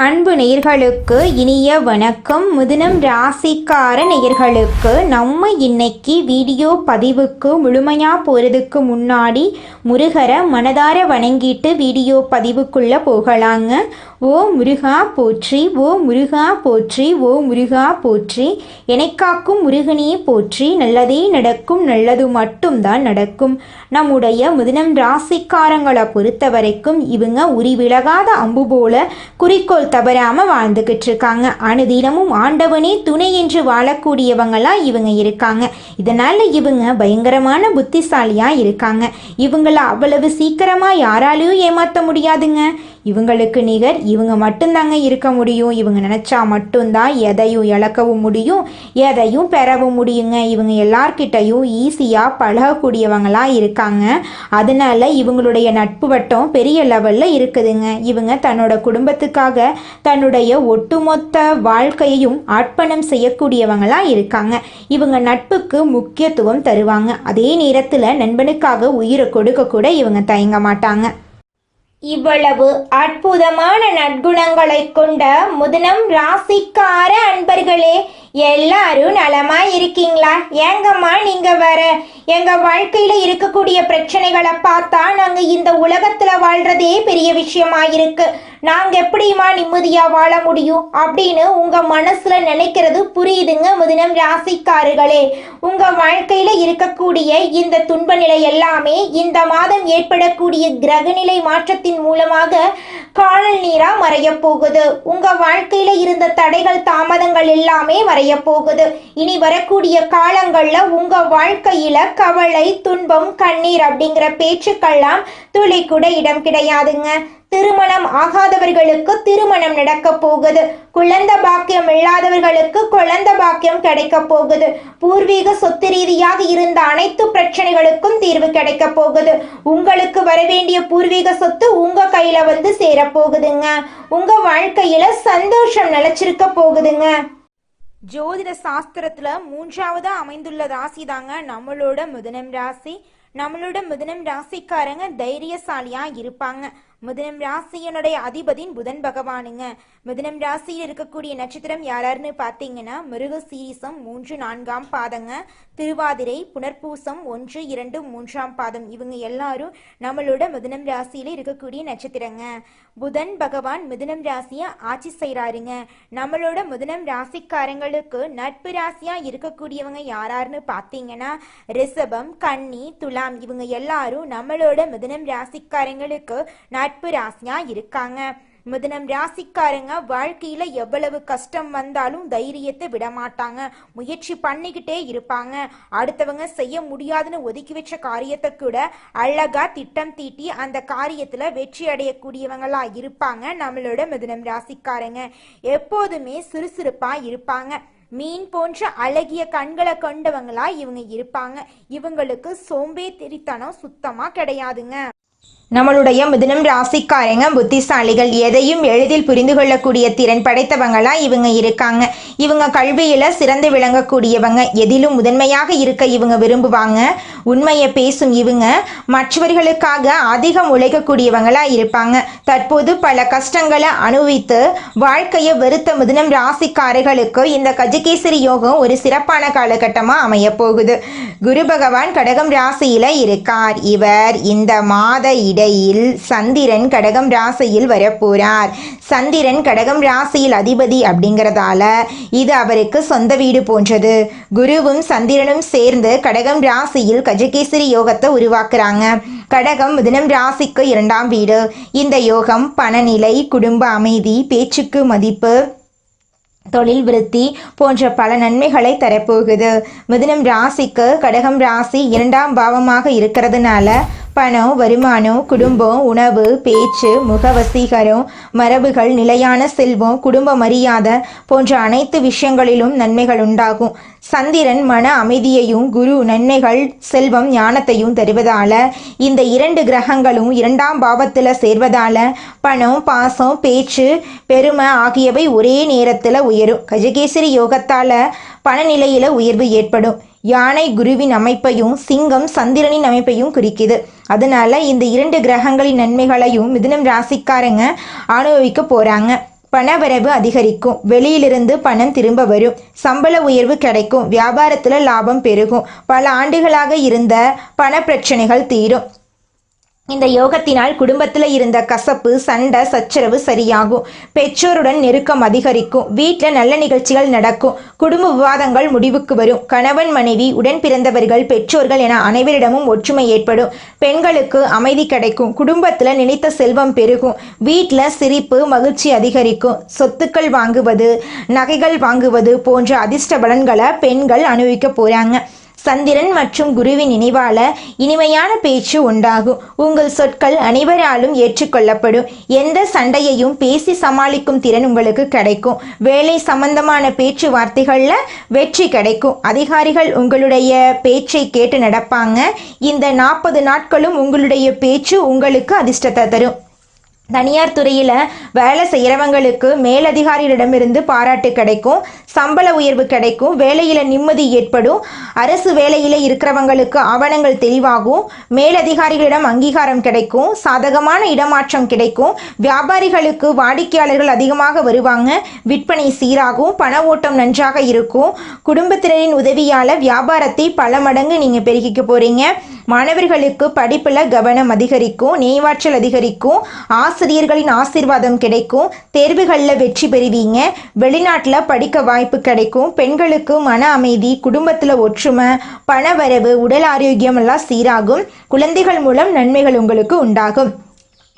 அன்பு நேயர்களுக்கு இனிய வணக்கம். மிதுனம் ராசிக்கார நேயர்களுக்கு நம்ம இன்னைக்கு வீடியோ பதிவுக்கு முழுமையாக போகிறதுக்கு முன்னாடி முருகரை மனதார வணங்கிட்டு வீடியோ பதிவுக்குள்ளே போகலாங்க. ஓ முருகா போற்றி, ஓ முருகா போற்றி, ஓ முருகா போற்றி, எனக்காக்கும் முருகனே போற்றி, நல்லதே நடக்கும், நல்லது மட்டும்தான் நடக்கும். நம்முடைய மிதுனம் ராசிக்காரங்களை பொறுத்த வரைக்கும் இவங்க உரிவிலகாத அம்பு போல குறிக்கோள் தவறாமல் வாழ்ந்துக்கிட்டு இருக்காங்க. அனுதினமும் ஆண்டவனே துணை என்று வாழக்கூடியவங்களாக இவங்க இருக்காங்க. இதனால் இவங்க பயங்கரமான புத்திசாலியாக இருக்காங்க. இவங்கள அவ்வளவு சீக்கிரமாக யாராலையும் ஏமாற்ற முடியாதுங்க. இவங்களுக்கு நிகர் இவங்க மட்டும்தாங்க இருக்க முடியும். இவங்க நினச்சா மட்டும்தான் எதையும் இழக்கவும் முடியும், எதையும் பெறவும் முடியுங்க. இவங்க எல்லார்கிட்டையும் ஈஸியாக பழகக்கூடியவங்களாக இருக்காங்க. அதனால இவங்களுடைய நட்பு வட்டம் பெரிய லெவலில் இருக்குதுங்க. இவங்க தன்னோட குடும்பத்துக்காக தன்னுடைய ஒட்டுமொத்த வாழ்க்கையையும் அர்ப்பணம் செய்யக்கூடியவங்களாக இருக்காங்க. இவங்க நட்புக்கு முக்கியத்துவம் தருவாங்க. அதே நேரத்தில் நண்பனுக்காக உயிரை கொடுக்க கூட இவங்க தயங்க மாட்டாங்க. இவ்வளவு அற்புதமான நற்குணங்களை கொண்ட மிதுனம் ராசிக்கார அன்பர்களே, எல்லாரும் நலமா இருக்கீங்களா? ஏங்கம்மா நீங்க வேற எங்க வாழ்க்கையில இருக்கக்கூடிய பிரச்சனைகளை பார்த்தா நாங்க இந்த உலகத்துல வாழ்றதே பெரிய விஷயமா இருக்கு, நாங்க எப்படிமா நிம்மதியா வாழ முடியும் அப்படின்னு உங்க மனசுல நினைக்கிறது புரியுதுங்க. மிதுனம் ராசிக்காரர்களே, உங்க வாழ்க்கையில இருக்கக்கூடிய இந்த துன்ப நிலை எல்லாமே இந்த மாதம் ஏற்படக்கூடிய கிரகநிலை மாற்றத்தின் மூலமாக காணல் நீரா மறைய போகுது. உங்க வாழ்க்கையில இருந்த தடைகள் தாமதங்கள் எல்லாமே மறைய போகுது. இனி வரக்கூடிய காலங்கள்ல உங்க வாழ்க்கையில கவலை, துன்பம், கண்ணீர் அப்படிங்கிற பேச்சுக்கெல்லாம் துளி கூட இடம் கிடையாதுங்க. திருமணம் ஆகாதவர்களுக்கு திருமணம் நடக்க போகுது. குழந்தை பாக்கியம் இல்லாதவர்களுக்கு குழந்தை பாக்கியம் கிடைக்க போகுது. பூர்வீக சொத்து ரீதியாக இருந்த அனைத்து பிரச்சனைகளுக்கும் தீர்வு கிடைக்க போகுது. உங்களுக்கு வரவேண்டிய பூர்வீக சொத்து உங்க கையில வந்து சேர போகுதுங்க. உங்க வாழ்க்கையில சந்தோஷம் நிலைச்சிருக்க போகுதுங்க. ஜோதிட சாஸ்திரத்துல 3ஆவதா அமைந்துள்ள ராசி தாங்க நம்மளோட மிதுனம் ராசி. நம்மளோட மிதுனம் ராசிக்காரங்க தைரியசாலியா இருப்பாங்க. மிதுனம் ராசியனுடைய அதிபதியின் புதன் பகவானுங்க. மிதுனம் ராசியில் இருக்கக்கூடிய நட்சத்திரம் யாராருன்னு பார்த்தீங்கன்னா மிருகசீரிசம் 3, 4ஆம் பாதங்க, திருவாதிரை, புனர்பூசம் 1, 2, 3ஆம் பாதம். இவங்க எல்லாரும் நம்மளோட மிதுனம் ராசியில இருக்கக்கூடிய நட்சத்திரங்க. புதன் பகவான் மிதுனம் ராசியை ஆட்சி செய்கிறாருங்க. நம்மளோட மிதுனம் ராசிக்காரங்களுக்கு நட்பு ராசியா இருக்கக்கூடியவங்க யாராருன்னு பார்த்தீங்கன்னா ரிஷபம், கன்னி, துலாம். இவங்க எல்லாரும் நம்மளோட மிதுனம் ராசிக்காரங்களுக்கு நட்பு ராசியா இருக்காங்க. மிதுனம் ராசிக்காரங்க வாழ்க்கையில எவ்வளவு கஷ்டம் வந்தாலும் தைரியத்தை விட மாட்டாங்க. முயற்சி பண்ணிக்கிட்டே இருப்பாங்க. அடுத்தவங்க செய்ய முடியாதுன்னு ஒதுக்கி வச்ச காரியத்தை கூட அழகா திட்டம் தீட்டி அந்த காரியத்துல வெற்றி அடையக்கூடியவங்களா இருப்பாங்க. நம்மளோட மிதுனம் ராசிக்காரங்க எப்போதுமே சுறுசுறுப்பா இருப்பாங்க. மீன் போன்ற அழகிய கண்களை கொண்டவங்களா இவங்க இருப்பாங்க. இவங்களுக்கு சோம்பேறித்தனம் சுத்தமா கிடையாதுங்க. நம்மளுடைய மிதுனம் ராசிக்காரங்க புத்திசாலிகள். எதையும் எளிதில் புரிந்து கொள்ளக்கூடிய திறன் படைத்தவங்களா இவங்க இருக்காங்க. இவங்க கல்வியில சிறந்து விளங்கக்கூடியவங்க. எதிலும் முதன்மையாக இருக்க இவங்க விரும்புவாங்க. உண்மையை பேசும் இவங்க மற்றவர்களுக்காக அதிகம் உழைக்கக்கூடியவங்களா இருப்பாங்க. தற்போது பல கஷ்டங்களை அனுபவித்து வாழ்க்கையை வெறுத்த மிதுனம் ராசிக்காரர்களுக்கு இந்த கஜகேசரி யோகம் ஒரு சிறப்பான காலகட்டமா அமைய போகுது. குரு பகவான் கடகம் ராசியில இருக்கார். இவர் இந்த மாத இடையில் சந்திரன் கடகம் ராசியில் வரப்போறார். சந்திரன் கடகம் ராசியில் அதிபதி அப்படிங்கிறதால இது அவருக்கு சொந்த வீடு போன்றது. குருவும் சந்திரனும் சேர்ந்து கடகம் ராசியில் கஜகேசரி யோகத்தை உருவாக்குறாங்க. கடகம் மிதுனம் ராசிக்கு 2ஆம் வீடு. இந்த யோகம் பணநிலை, குடும்ப அமைதி, பேச்சுக்கு மதிப்பு, தொழில் விருத்தி போன்ற பல நன்மைகளை தரப்போகுது. மிதுனம் ராசிக்கு கடகம் ராசி 2ஆம் பாவமாக இருக்கிறதுனால பணம், வருமானம், குடும்பம், உணவு, பேச்சு, முகவசீகரம், மரபுகள், நிலையான செல்வம், குடும்ப மரியாதை போன்ற அனைத்து விஷயங்களிலும் நன்மைகள் உண்டாகும். சந்திரன் மன அமைதியையும், குரு நன்மைகள், செல்வம், ஞானத்தையும் தருவதால இந்த 2 கிரகங்களும் 2ஆம் பாவத்தில் சேர்வதால பணம், பாசம், பேச்சு, பெருமை ஆகியவை ஒரே நேரத்தில் உயரும். கஜகேசரி யோகத்தால பணநிலையில உயர்வு ஏற்படும். யானை குருவின் அமைப்பையும் சிங்கம் சந்திரனின் அமைப்பையும் குறிக்குது. அதனால இந்த 2 கிரகங்களின் நன்மைகளையும் மிதுனம் ராசிக்காரங்க அனுபவிக்க போறாங்க. பணவரவு அதிகரிக்கும், வெளியிலிருந்து பணம் திரும்ப வரும், சம்பள உயர்வு கிடைக்கும், வியாபாரத்தில் லாபம் பெருகும், பல ஆண்டுகளாக இருந்த பண பிரச்சனைகள் தீரும். இந்த யோகத்தினால் குடும்பத்தில் இருந்த கசப்பு, சண்டை, சச்சரவு சரியாகும், பெற்றோருடன் நெருக்கம் அதிகரிக்கும், வீட்டில் நல்ல நிகழ்ச்சிகள் நடக்கும், குடும்ப விவாதங்கள் முடிவுக்கு வரும், கணவன் மனைவி, உடன் பிறந்தவர்கள், பெற்றோர்கள் என அனைவரிடமும் ஒற்றுமை ஏற்படும், பெண்களுக்கு அமைதி கிடைக்கும், குடும்பத்தில் நினைத்த செல்வம் பெருகும், வீட்டில் சிரிப்பு, மகிழ்ச்சி அதிகரிக்கும், சொத்துக்கள் வாங்குவது, நகைகள் வாங்குவது போன்ற அதிர்ஷ்ட பலன்களை பெண்கள் அனுபவிக்க போறாங்க. சந்திரன் மற்றும் குருவின் நினைவால இனிமையான பேச்சு உண்டாகும், உங்கள் சொற்கள் அனைவராலும் ஏற்றுக்கொள்ளப்படும், எந்த சண்டையையும் பேசி சமாளிக்கும் திறன் உங்களுக்கு கிடைக்கும், வேலை சம்பந்தமான பேச்சுவார்த்தைகளில் வெற்றி கிடைக்கும், அதிகாரிகள் உங்களுடைய பேச்சை கேட்டு நடப்பாங்க. இந்த 40 நாட்களும் உங்களுடைய பேச்சு உங்களுக்கு அதிர்ஷ்டத்தை தரும். தனியார் துறையில் வேலை செய்கிறவங்களுக்கு மேலதிகாரிகளிடமிருந்து பாராட்டு கிடைக்கும், சம்பள உயர்வு கிடைக்கும், வேலையில் நிம்மதி ஏற்படும், அரசு வேலையில் இருக்கிறவங்களுக்கு ஆவணங்கள் தெளிவாகும், மேலதிகாரிகளிடம் அங்கீகாரம் கிடைக்கும், சாதகமான இடமாற்றம் கிடைக்கும், வியாபாரிகளுக்கு வாடிக்கையாளர்கள் அதிகமாக வருவாங்க, விற்பனை சீராகும், பண ஓட்டம் நன்றாக இருக்கும், குடும்பத்தினரின் உதவியால் வியாபாரத்தை பல மடங்கு நீங்கள் பெருகிக்க போகிறீங்க. மாணவர்களுக்கு படிப்பில் கவனம் அதிகரிக்கும், நினைவாற்றல் அதிகரிக்கும், ஆசிரியர்களின் ஆசீர்வாதம் கிடைக்கும், தேர்வுகளில் வெற்றி பெறுவீங்க, வெளிநாட்டில் படிக்க வாய்ப்பு கிடைக்கும், பெண்களுக்கு மன அமைதி, குடும்பத்தில் ஒற்றுமை, பணவரவு, உடல் ஆரோக்கியம் எல்லாம் சீராகும், குழந்தைகள் மூலம் நன்மைகள் உங்களுக்கு உண்டாகும்.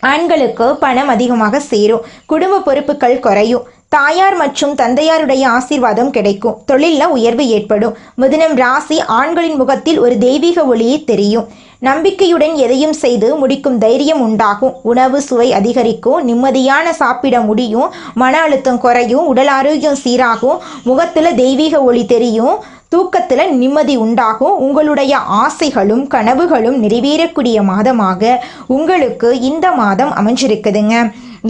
ஆண்களுக்கு பணம் அதிகமாக சேரும், குடும்ப பொறுப்புகள் குறையும், தாயார் மற்றும் தந்தையாருடைய ஆசீர்வாதம் கிடைக்கும், தொழிலில் உயர்வு ஏற்படும். மிதுனம் ராசி ஆண்களின் முகத்தில் ஒரு தெய்வீக ஒளியை தெரியும், நம்பிக்கையுடன் எதையும் செய்து முடிக்கும் தைரியம் உண்டாகும், உணவு சுவை அதிகரிக்கும், நிம்மதியான சாப்பிட முடியும், மன அழுத்தம் குறையும், உடல் ஆரோக்கியம் சீராகும், முகத்தில் தெய்வீக ஒளி தெரியும், தூக்கத்தில் நிம்மதி உண்டாகும், உங்களுடைய ஆசைகளும் கனவுகளும் நிறைவேறக்கூடிய மாதமாக உங்களுக்கு இந்த மாதம் அமைஞ்சிருக்குதுங்க.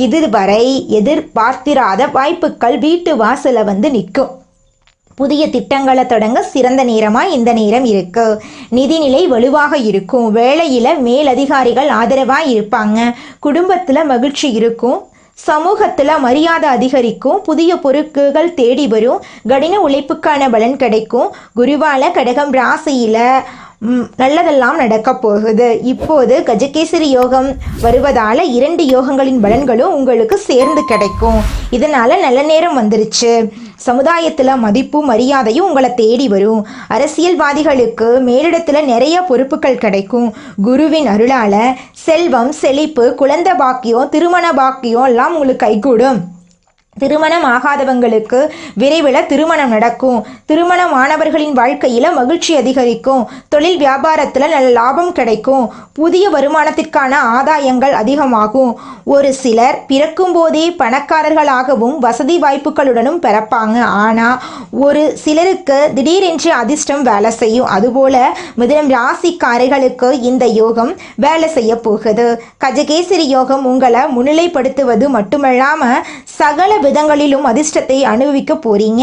இதுவரை எதிர்பார்த்திராத வாய்ப்புகள் வீட்டு வாசல வந்து நிற்கும். புதிய திட்டங்களை தொடங்க சிறந்த நேரமாக இந்த நேரம் இருக்கு. நிதிநிலை வலுவாக இருக்கும், வேலையில் மேலதிகாரிகள் ஆதரவாக இருப்பாங்க, குடும்பத்தில் மகிழ்ச்சி இருக்கும், சமூகத்தில் மரியாதை அதிகரிக்கும், புதிய பொறுப்புகள் தேடி வரும், கடின உழைப்புக்கான பலன் கிடைக்கும். குருவால கடகம் ராசியில் நல்லதெல்லாம் நடக்க போகுது. இப்போது கஜகேசரி யோகம் வருவதால் 2 யோகங்களின் பலன்களும் உங்களுக்கு சேர்ந்து கிடைக்கும். இதனால் நல்ல நேரம் வந்துருச்சு. சமுதாயத்தில் மதிப்பு மரியாதையும் உங்களை தேடி வரும். அரசியல்வாதிகளுக்கு மேலிடத்தில் நிறைய பொறுப்புகள் கிடைக்கும். குருவின் அருளால் செல்வம், செழிப்பு, குழந்தை பாக்கியம், திருமண பாக்கியம் எல்லாம் உங்களுக்கு கைகூடும். திருமணம் ஆகாதவங்களுக்கு விரைவில் திருமணம் நடக்கும். திருமணமானவர்களின் வாழ்க்கையில் மகிழ்ச்சி அதிகரிக்கும். தொழில் வியாபாரத்தில் நல்ல லாபம் கிடைக்கும். புதிய வருமானத்திற்கான ஆதாயங்கள் அதிகமாகும். ஒரு சிலர் பிறக்கும் போதே பணக்காரர்களாகவும் வசதி வாய்ப்புகளுடனும் பிறப்பாங்க. ஆனால் ஒரு சிலருக்கு திடீரென்று அதிர்ஷ்டம் வேலை செய்யும். அதுபோல மிதுனம் ராசிக்காரர்களுக்கு இந்த யோகம் வேலை செய்ய போகுது. கஜகேசரி யோகம் உங்களை முன்னிலைப்படுத்துவது மட்டுமல்லாமல் சகல விதங்களிலும் அதிர்ஷ்டத்தை அனுபவிக்க போறீங்க.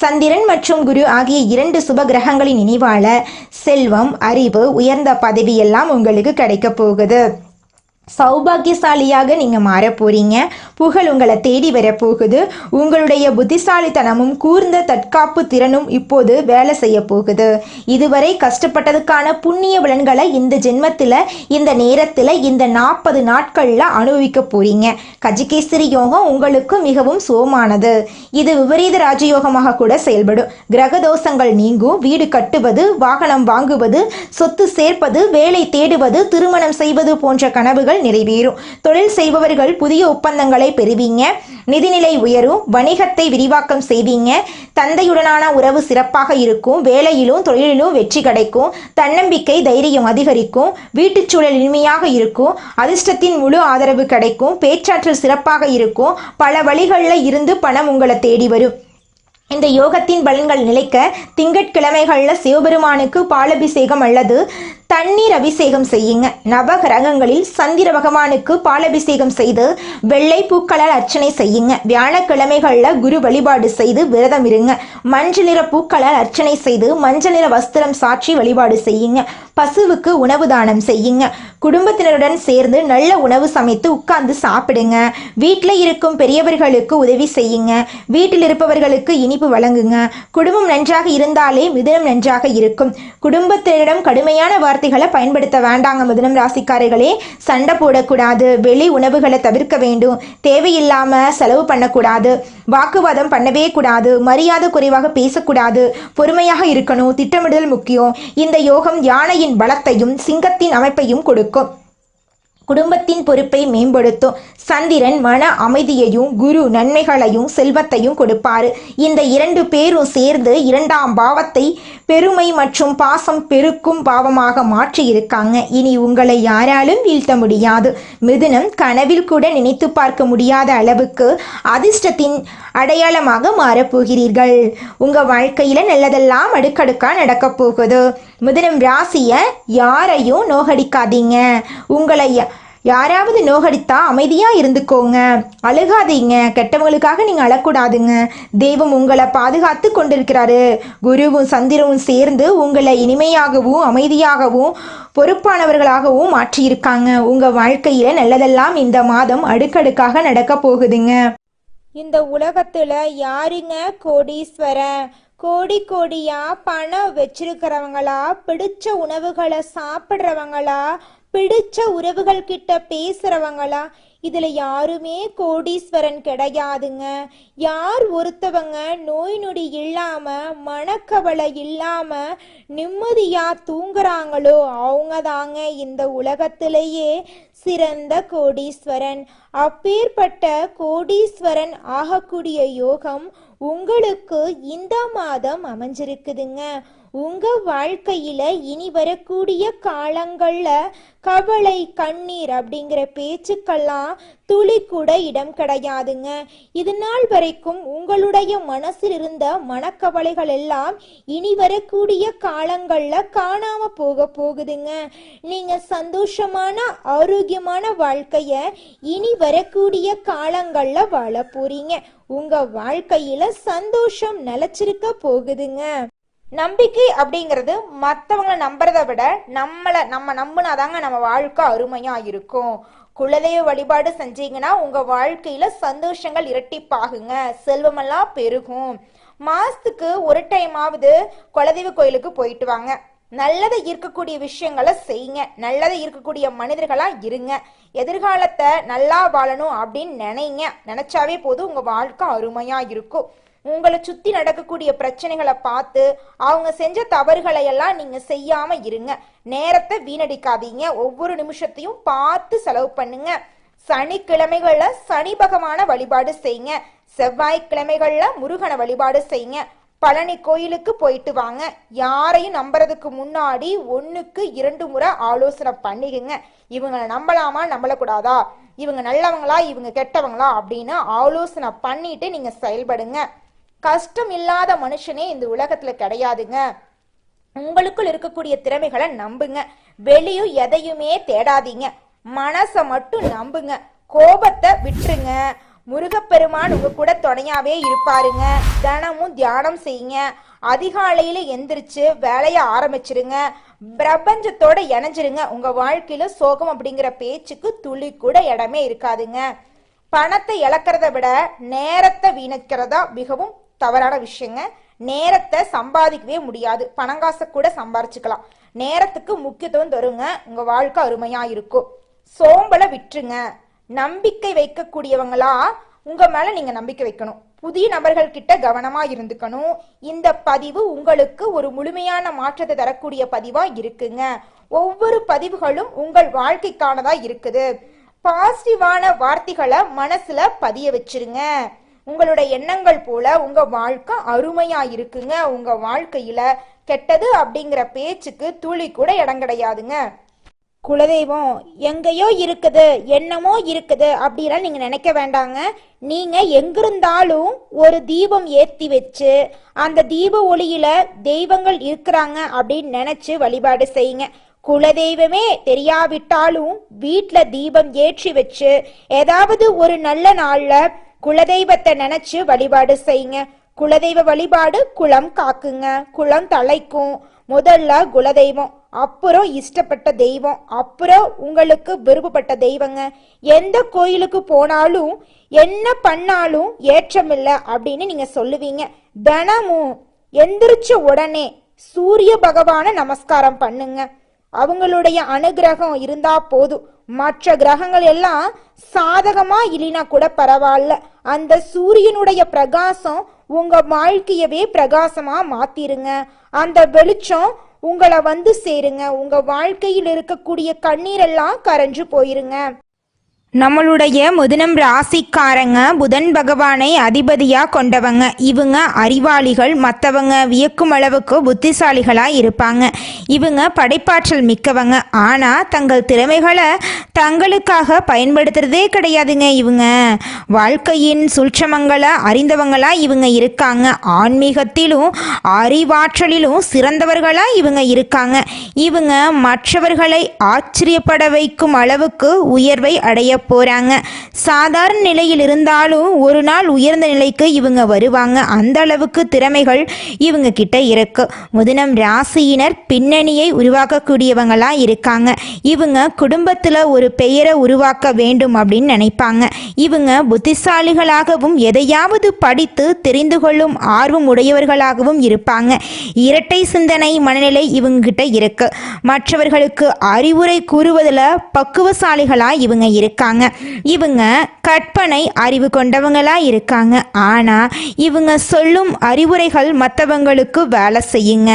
சந்திரன் மற்றும் குரு ஆகிய 2 சுப கிரகங்களின் நினைவால செல்வம், அறிவு, உயர்ந்த பதவி எல்லாம் உங்களுக்கு கிடைக்க போகுது. சௌபாகியசாலியாக நீங்கள் மாற போறீங்க. புகழ் உங்களை தேடி வரப்போகுது. உங்களுடைய புத்திசாலித்தனமும் கூர்ந்த தற்காப்பு திறனும் இப்போது வேலை செய்ய போகுது. இதுவரை கஷ்டப்பட்டதுக்கான புண்ணிய பலன்களை இந்த ஜென்மத்தில், இந்த நேரத்தில், இந்த 40 நாட்களில் அனுபவிக்க போறீங்க. கஜகேசரி யோகம் உங்களுக்கு மிகவும் சுகமானது. இது விபரீத ராஜயோகமாக கூட செயல்படும். கிரக தோஷங்கள் நீங்கும். வீடு கட்டுவது, வாகனம் வாங்குவது, சொத்து சேர்ப்பது, வேலை தேடுவது, திருமணம் செய்வது போன்ற கனவுகள் நிறைவேறும். தொழில் செய்பவர்கள் புதிய ஒப்பந்தங்களை பெறுவீங்க. நிதிநிலை உயரும். வணிகத்தை விரிவாக்கம் செய்வீங்க. தந்தையுடனான உறவு சிறப்பாக இருக்கும். வேலையிலும் தொழிலிலும் வெற்றி கிடைக்கும். தன்னம்பிக்கை, தைரியம் அதிகரிக்கும். வீட்டுச் சூழல் இனிமையாக இருக்கும். அதிர்ஷ்டத்தின் முழு ஆதரவு கிடைக்கும். பேச்சாற்றல் சிறப்பாக இருக்கும். பல வழிகளில் இருந்து பணம் உங்களை தேடி வரும். இந்த யோகத்தின் பலன்கள் நிலைக்க திங்கட்கிழமைகளில் சிவபெருமானுக்கு பாலபிஷேகம் அல்லது தண்ணீர் அபிஷேகம் செய்யுங்க. நவகிரகங்களில் சந்திர பகவானுக்கு பாலபிஷேகம் செய்து வெள்ளை பூக்களால் அர்ச்சனை செய்யுங்க. வியாழக்கிழமைகளில் குரு வழிபாடு செய்து விரதம் இருங்க. மஞ்சள் நிற பூக்களால் அர்ச்சனை செய்து மஞ்சள் நிற வஸ்திரம் சாற்றி வழிபாடு செய்யுங்க. பசுவுக்கு உணவு தானம் செய்யுங்க. குடும்பத்தினருடன் சேர்ந்து நல்ல உணவு சமைத்து உட்கார்ந்து சாப்பிடுங்க. வீட்டில் இருக்கும் பெரியவர்களுக்கு உதவி செய்யுங்க. வீட்டில் இருப்பவர்களுக்கு இனிப்பு வழங்குங்க. குடும்பம் நன்றாக இருந்தாலே மிதுனம் நன்றாக இருக்கும். குடும்பத்தினரிடம் கடுமையான வார்த்தைகளை பயன்படுத்த வேண்டாங்க. மிதுனம் ராசிக்காரர்களே, சண்டை போடக்கூடாது. வெளி உணவுகளை தவிர்க்க வேண்டும். தேவையில்லாம செலவு பண்ணக்கூடாது. வாக்குவாதம் பண்ணவே கூடாது. மரியாதை குறைவாக பேசக்கூடாது. பொறுமையாக இருக்கணும். திட்டமிடுதல் முக்கியம். இந்த யோகம் யானையின் பலத்தையும் சிங்கத்தின் அமைப்பையும் கொடுக்கும். குடும்பத்தின் பொறுப்பை மேம்படுத்தும். சந்திரன் மன அமைதியையும் குரு நன்மைகளையும் செல்வத்தையும் கொடுப்பாரு. இந்த இரண்டு பேரும் சேர்ந்து இரண்டாம் பாவத்தை பெருமை மற்றும் பாசம் பெருக்கும் பாவமாக மாற்றி இருக்காங்க. இனி உங்களை யாராலும் வீழ்த்த முடியாது. மிதுனம் கனவில் கூட நினைத்து பார்க்க முடியாத அளவுக்கு அதிர்ஷ்டத்தின் அடையாளமாக மாறப்போகிறீர்கள். உங்க வாழ்க்கையில நல்லதெல்லாம் அடுக்கடுக்கா நடக்க போகுது. மிதுனம் ராசிய யாரையும் நோகடிக்காதீங்க. உங்களை யாராவது நோகடித்தா அமைதியா இருந்துக்கோங்க. அழுகாதீங்க. கெட்டவங்களுக்காக நீங்க அழக்கூடாதுங்க. தெய்வம் உங்களை பாதுகாத்து கொண்டிருக்கிறாரு. குருவும் சந்திரவும் சேர்ந்து உங்களை இனிமையாகவும் அமைதியாகவும் பொறுப்பானவர்களாகவும் மாற்றியிருக்காங்க. உங்க வாழ்க்கையில நல்லதெல்லாம் இந்த மாதம் அடுக்கடுக்காக நடக்க போகுதுங்க. இந்த உலகத்துல யாருங்க கோடீஸ்வரன்? கோடி கோடியா பணம் வச்சிருக்கிறவங்களா, பிடிச்ச உணவுகளை சாப்பிட்றவங்களா, பிடிச்ச உறவுகள் கிட்ட பேசுறவங்களா? இதுல யாருமே கோடீஸ்வரன் கிடையாதுங்க. யார் ஒருத்தவங்க நோய் நொடி இல்லாம மனக்கவலை இல்லாம நிம்மதியா தூங்குறாங்களோ அவங்க தாங்க இந்த உலகத்திலேயே சிறந்த கோடீஸ்வரன். அப்பேற்பட்ட கோடீஸ்வரன் ஆகக்கூடிய யோகம் உங்களுக்கு இந்த மாதம் அமைஞ்சிருக்குதுங்க. உங்க வாழ்க்கையில இனி வரக்கூடிய காலங்கள்ல கவலை கண்ணீர் அப்படிங்கிற பேச்சுக்கெல்லாம் துளி கூட இடம் கிடையாதுங்க. இது நாள் வரைக்கும் உங்களுடைய மனசில் இருந்த மனக்கவலைகள் எல்லாம் இனி வரக்கூடிய காலங்கள்ல காணாம போகுதுங்க. நீங்க சந்தோஷமான ஆரோக்கியமான வாழ்க்கைய இனி வரக்கூடிய காலங்கள்ல வாழ போறீங்க. உங்க வாழ்க்கையில சந்தோஷம் நிலைச்சிருக்க போகுதுங்க. நம்பிக்கை அப்படிங்கிறது மற்றவங்களை நம்புறதை விட நம்ம நம்பினாதாங்க நம்ம வாழ்க்கை அருமையா இருக்கும். குலதெய்வ வழிபாடு செஞ்சீங்கன்னா உங்க வாழ்க்கையில சந்தோஷங்கள் இரட்டிப்பாகுங்க. செல்வமெல்லாம் பெருகும். மாசத்துக்கு ஒரு டைமாவது குலதெய்வ கோயிலுக்கு போயிட்டு வாங்க. நல்லதை இருக்கக்கூடிய விஷயங்களை செய்யுங்க. நல்லதை இருக்கக்கூடிய மனிதர்களா இருங்க. எதிர்காலத்தை நல்லா வாழணும் அப்படின்னு நினைச்சாவே போதும். உங்க வாழ்க்கை அருமையா இருக்கும். உங்களை சுத்தி நடக்கக்கூடிய பிரச்சனைகளை பார்த்து அவங்க செஞ்ச தவறுகளை எல்லாம் நீங்க செய்யாம இருங்க. நேரத்தை வீணடிக்காதீங்க. ஒவ்வொரு நிமிஷத்தையும் பார்த்து செலவு பண்ணுங்க. சனிக்கிழமைகள்ல சனி பகவான வழிபாடு செய்யுங்க. செவ்வாய்க்கிழமைகள்ல முருகனை வழிபாடு செய்யுங்க. பழனி கோயிலுக்கு போயிட்டு வாங்க. யாரையும் நம்புறதுக்கு முன்னாடி 1க்கு 2 முறை ஆலோசனை பண்ணிக்குங்க. இவங்களை நம்பலாமா நம்பலக்கூடாதா, இவங்க நல்லவங்களா இவங்க கெட்டவங்களா அப்படின்னு ஆலோசனை பண்ணிட்டு நீங்க செயல்படுங்க. கஷ்டம் இல்லாத மனுஷனே இந்த உலகத்துல கிடையாதுங்க. உங்களுக்குள் இருக்கக்கூடிய திறமைகளை நம்புங்க. வெளியும் எதையுமே தேடாதீங்க. மனசை மட்டும் நம்புங்க. கோபத்தை விட்டுருங்க. முருகப்பெருமான் உங்க கூட துணையாவே இருப்பாருங்க. தினமும் தியானம் செய்யுங்க. அதிகாலையில எந்திரிச்சு வேலைய ஆரம்பிச்சிருங்க. பிரபஞ்சத்தோட இணைஞ்சிருங்க. உங்க வாழ்க்கையில சோகம் அப்படிங்கிற பேச்சுக்கு துளி கூட இடமே இருக்காதுங்க. பணத்தை இழக்கிறத விட நேரத்தை வீணக்கிறதா மிகவும் தவறான விஷயங்க. நேரத்தை சம்பாதிக்கவே முடியாது. பணங்காசை கூட சம்பாரிச்சுக்கலாம். நேரத்துக்கு முக்கியத்துவம் தருங்க. உங்க வாழ்க்கை அருமையா இருக்கும். சோம்பலை விட்டுருங்க. நம்பிக்கை வைக்கக்கூடியவங்களா உங்க மேல நீங்க நம்பிக்கை வைக்கணும். புதிய நபர்கள் கிட்ட கவனமா இருந்துக்கணும். இந்த பதிவு உங்களுக்கு ஒரு முழுமையான மாற்றத்தை தரக்கூடிய பதிவா இருக்குங்க. ஒவ்வொரு பதிவுகளும் உங்கள் வாழ்க்கைக்கானதா இருக்குது. பாசிட்டிவான வார்த்தைகளை மனசுல பதிய வச்சிருங்க. உங்களுடைய எண்ணங்கள் போல உங்க வாழ்க்கை அருமையா இருக்குங்க. உங்க வாழ்க்கையில கெட்டது அப்படிங்கிற பேச்சுக்கு துளி கூட இடம் கிடையாதுங்க. குலதெய்வம் எங்கேயோ இருக்குது, என்னமோ இருக்குது அப்படிலாம் நீங்க நினைக்க வேண்டாங்க. நீங்க எங்கிருந்தாலும் ஒரு தீபம் ஏத்தி வச்சு அந்த தீப ஒளியில தெய்வங்கள் இருக்கிறாங்க அப்படின்னு நினைச்சு வழிபாடு செய்யுங்க. குலதெய்வமே தெரியாவிட்டாலும் வீட்ல தீபம் ஏற்றி வச்சு ஏதாவது ஒரு நல்ல நாள்ல குலதெய்வத்தை நினைச்சு வழிபாடு செய்யுங்க. குலதெய்வ வழிபாடு குலம் காக்குங்க, குலம் தலைக்கும். முதல்ல குலதெய்வம், அப்புறம் இஷ்டப்பட்ட தெய்வம், அப்புறம் உங்களுக்கு விருப்பப்பட்ட தெய்வங்க. எந்த கோயிலுக்கு போனாலும் என்ன பண்ணாலும் ஏற்றமில்லை அப்படின்னு நீங்க சொல்லுவீங்க. தினமும் எந்திரிச்ச உடனே சூரிய பகவான நமஸ்காரம் பண்ணுங்க. அவங்களுடைய அனுகிரகம் இருந்தா போதும். மற்ற கிரகங்கள் எல்லாம் சாதகமா இல்லைனா கூட பரவாயில்ல, அந்த சூரியனுடைய பிரகாசம் உங்க வாழ்க்கையவே பிரகாசமா மாத்திருங்க. அந்த வெளிச்சம் உங்களை வந்து சேருங்க. உங்க வாழ்க்கையில் இருக்கக்கூடிய கண்ணீரெல்லாம் கரைஞ்சு போயிருங்க. நம்மளுடைய மிதுனம் ராசிக்காரங்க புதன் பகவானை அதிபதியா கொண்டவங்க. இவங்க அறிவாளிகள், மற்றவங்க வியக்கும் அளவுக்கு புத்திசாலிகளாக இருப்பாங்க. இவங்க படைப்பாற்றல் மிக்கவங்க. ஆனால் தங்கள் திறமைகளை தங்களுக்காக பயன்படுத்துறதே கிடையாதுங்க. இவங்க வாழ்க்கையின் சூட்சமங்களை அறிந்தவங்களா இவங்க இருக்காங்க. ஆன்மீகத்திலும் அறிவாற்றலிலும் சிறந்தவர்களா இவங்க இருக்காங்க. இவங்க மற்றவர்களை ஆச்சரியப்பட வைக்கும் அளவுக்கு உயர்வை அடைய போறாங்க. சாதாரண நிலையில் இருந்தாலும் ஒரு நாள் உயர்ந்த நிலைக்கு இவங்க வருவாங்க. அந்த அளவுக்கு திறமைகள் இவங்க கிட்ட இருக்கு. மிதுனம் ராசியினர் பின்னணியை உருவாக்கக்கூடியவங்களா இருக்காங்க. இவங்க குடும்பத்துல ஒரு பெயரை உருவாக்க வேண்டும் அப்படின்னு நினைப்பாங்க. இவங்க புத்திசாலிகளாகவும் எதையாவது படித்து தெரிந்து கொள்ளும் ஆர்வம் உடையவர்களாகவும் இருப்பாங்க. இரட்டை சிந்தனை மனநிலை இவங்க கிட்ட இருக்கு. மற்றவர்களுக்கு அறிவுரை கூறுவதில் பக்குவசாலிகளா இவங்க இருக்காங்க. இவங்க கற்பனை அறிவு கொண்டவங்களா இருக்காங்க. ஆனா இவங்க சொல்லும் அறிவுரைகள் மற்றவங்களுக்கு வேலை செய்யுங்க.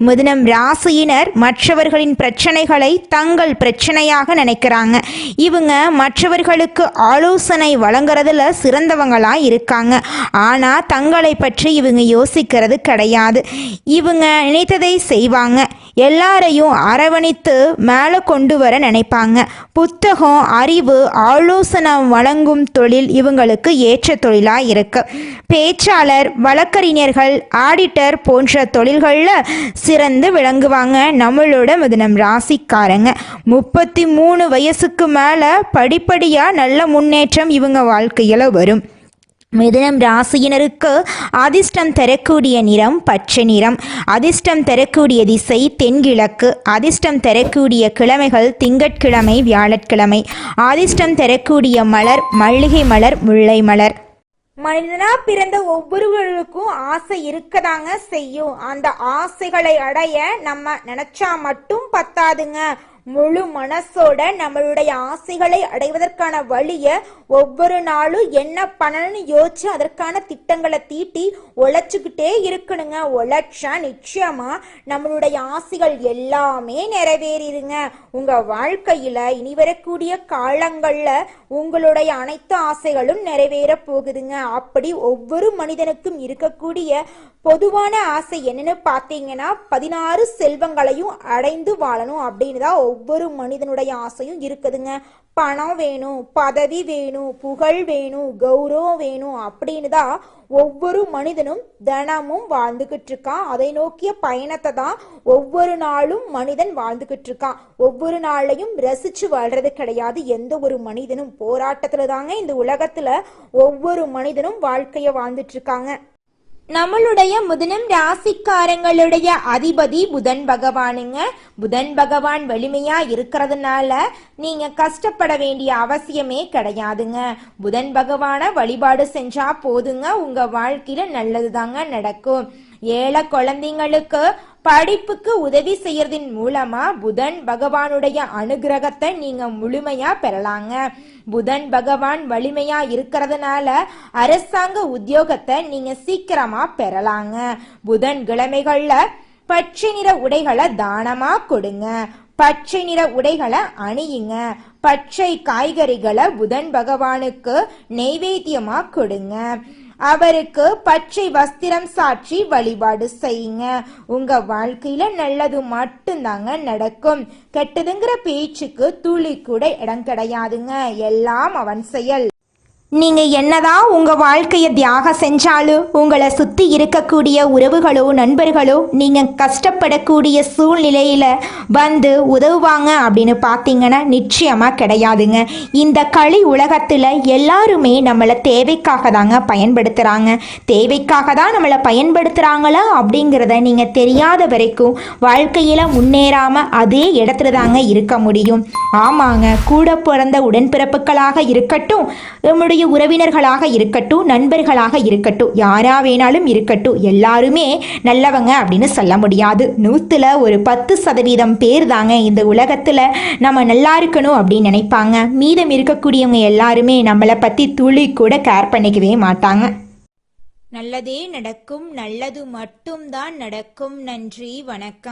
மிதுனம் ராசியினர் மற்றவர்களின் பிரச்சனைகளை தங்கள் பிரச்சனையாக நினைக்கிறாங்க. இவங்க மற்றவர்களுக்கு ஆலோசனை வழங்குறதுல சிறந்தவங்களா இருக்காங்க. ஆனா தங்களை பற்றி இவங்க யோசிக்கிறது கிடையாது. இவங்க நினைத்ததை செய்வாங்க. எல்லாரையும் அரவணைத்து மேலே கொண்டு வர நினைப்பாங்க. புத்தகம், அறிவு, ஆலோசனை வழங்கும் தொழில் இவங்களுக்கு ஏற்ற தொழிலாக இருக்கு. பேச்சாளர், வழக்கறிஞர்கள், ஆடிட்டர் போன்ற தொழில்களில் சிறந்து விளங்குவாங்க நம்மளோட மிதுனம் ராசிக்காரங்க. 33 வயசுக்கு மேலே படிப்படியாக நல்ல முன்னேற்றம் இவங்க வாழ்க்கையில் வரும். மிதுனம் ராசியினருக்கு அதிர்ஷ்டம் தரக்கூடிய நிறம் பச்சை நிறம். அதிர்ஷ்டம் தரக்கூடிய திசை தென்கிழக்கு. அதிர்ஷ்டம் தரக்கூடிய கிழமைகள் திங்கட்கிழமை, வியாழக்கிழமை. அதிர்ஷ்டம் தரக்கூடிய மலர் மல்லிகை மலர், முல்லை மலர். மனிதனா பிறந்த ஒவ்வொருவருக்கும் ஆசை இருக்கதாங்க செய்யும். அந்த ஆசைகளை அடைய நம்ம நினைச்சா மட்டும் பத்தாதுங்க. முழு மனசோட நம்மளுடைய ஆசைகளை அடைவதற்கான வழிய ஒவ்வொரு நாளும் என்ன பண்ணணும்னு யோசிச்சு அதற்கான திட்டங்களை தீட்டி உழைச்சுக்கிட்டே இருக்கணுங்க. உழைச்சா நிச்சயமா நம்மளுடைய ஆசைகள் எல்லாமே நிறைவேறிடுங்க. உங்க வாழ்க்கையில இனி வரக்கூடிய காலங்கள்ல உங்களுடைய அனைத்து ஆசைகளும் நிறைவேற போகுதுங்க. அப்படி ஒவ்வொரு மனிதனுக்கும் இருக்கக்கூடிய பொதுவான ஆசை என்னன்னு பார்த்தீங்கன்னா 16 செல்வங்களையும் அடைந்து வாழணும் அப்படின்னு தான் ஒவ்வொரு மனிதனுடைய ஆசையும் இருக்குதுங்க. பணம் வேணும், பதவி வேணும், புகழ் வேணும், கௌரவம் வேணும் அப்படின்னு தான் ஒவ்வொரு மனிதனும் தினமும் வாழ்ந்துகிட்டு இருக்கான். அதை நோக்கிய பயணத்தை தான் ஒவ்வொரு நாளும் மனிதன் வாழ்ந்துகிட்டு இருக்கான். ஒவ்வொரு நாளையும் ரசிச்சு வாழ்றது கிடையாது. எந்த ஒரு மனிதனும் போராட்டத்துல தாங்க இந்த உலகத்துல ஒவ்வொரு மனிதனும் வாழ்க்கைய வாழ்ந்துட்டு இருக்காங்க. நம்மளுடைய மிதுனம் ராசிக்காரங்களுடைய அதிபதி புதன் பகவானுங்க. புதன் பகவான் வலிமையா இருக்கிறதுனால நீங்க கஷ்டப்பட வேண்டிய அவசியமே கிடையாதுங்க. புதன் பகவான வழிபாடு செஞ்சா போதுங்க, உங்க வாழ்க்கையில நல்லதுதாங்க நடக்கும். ஏழை குழந்தைங்களுக்கு படிப்புக்கு உதவி செய்யறதின் மூலமா புதன் பகவானுடைய அனுகிரகத்தை நீங்க முழுமையா பெறலாங்க. புதன் பகவான் வலிமையா இருக்கிறதுனால அரசாங்க உத்தியோகத்தை நீங்க சீக்கிரமா பெறலாங்க. புதன் கிழமைகள்ல பச்சை நிற உடைகளை தானமா கொடுங்க. பச்சை நிற உடைகளை அணியுங்க. பச்சை காய்கறிகளை புதன் பகவானுக்கு நெய்வேத்தியமா கொடுங்க. அவருக்கு பச்சை வஸ்திரம் சாற்றி வழிபாடு செய்யுங்க. உங்க வாழ்க்கையில நல்லது மட்டும்தாங்க நடக்கும். கெட்டதுங்கிற பேச்சுக்கு துளி கூட இடம் கிடையாதுங்க. எல்லாம் அவன் செயல். நீங்க என்னதான் உங்க வாழ்க்கையை தியாகம் செஞ்சாலும் உங்களை சுத்தி இருக்கக்கூடிய உறவுகளோ நண்பர்களோ நீங்க கஷ்டப்படக்கூடிய சூழ்நிலையில வந்து உதவுவாங்க அப்படின்னு பார்த்தீங்கன்னா நிச்சயமா கிடையாதுங்க. இந்த களி உலகத்துல எல்லாருமே நம்மளை தேவைக்காக தாங்க பயன்படுத்துறாங்க. தேவைக்காக தான் நம்மளை பயன்படுத்துறாங்களா அப்படிங்கிறத நீங்க தெரியாத வரைக்கும் வாழ்க்கையில முன்னேறாம அதே இடத்துல தாங்க இருக்க முடியும். ஆமாங்க, கூட பிறந்த உடன்பிறப்புகளாக இருக்கட்டும், நம்முடைய உறவினர்களாக இருக்கட்டும், நண்பர்களாக இருக்கட்டும், யாரா வேணாலும் இருக்கட்டும், எல்லாருமே நல்லவங்க அப்படின்னு சொல்ல முடியாது. 100ல் ஒரு 10% பேர் தாங்க இந்த உலகத்துல நம்ம நல்லா இருக்கணும் அப்படின்னு நினைப்பாங்க. மீதம் இருக்கக்கூடியவங்க எல்லாருமே நம்மளை பத்தி துளி கூட கேர் பண்ணிக்கவே மாட்டாங்க. நல்லதே நடக்கும், நல்லது மட்டும்தான் நடக்கும். நன்றி, வணக்கம்.